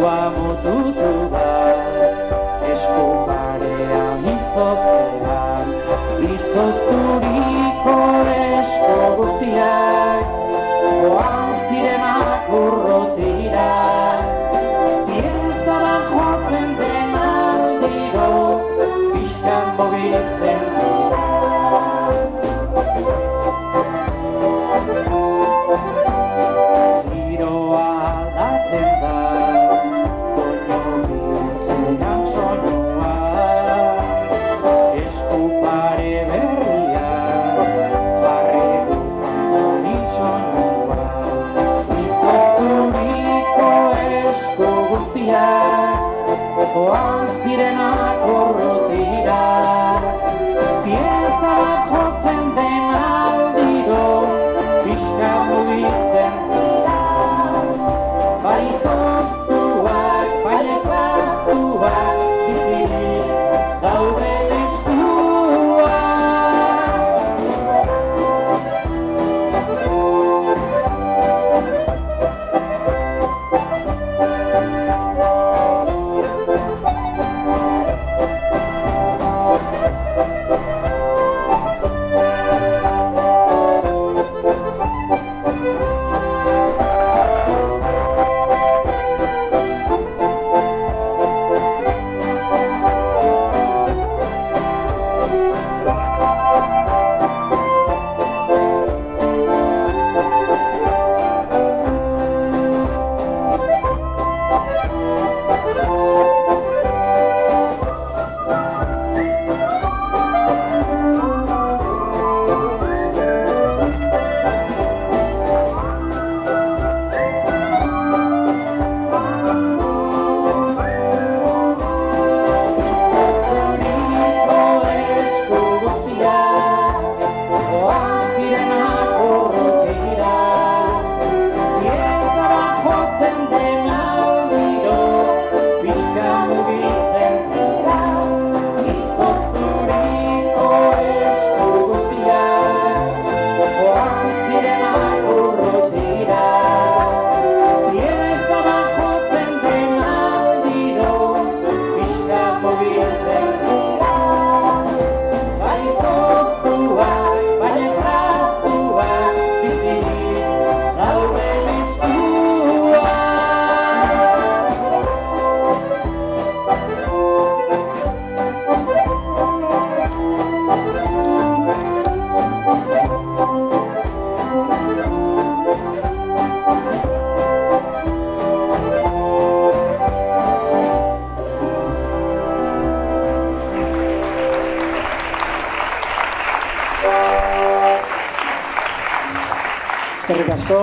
Zerua mututu da, esku parean izoztean, izozturiko esku guztiak, joan zirenak urrutira, piezara jotzen den aldiro, pixkan mugitzen dira. Giroa aldatzen da, doinu bihurtzean soinua, esku pare berria, jarri du kantari soinua. Izozturiko esku guztiak, joan zirenak urrutira, pieza jotzen den aldiro, pixka mugitzen dira. Bai zoztuak, bai ezaztuak, bizirik dauden eskuak. Eskerrik asko.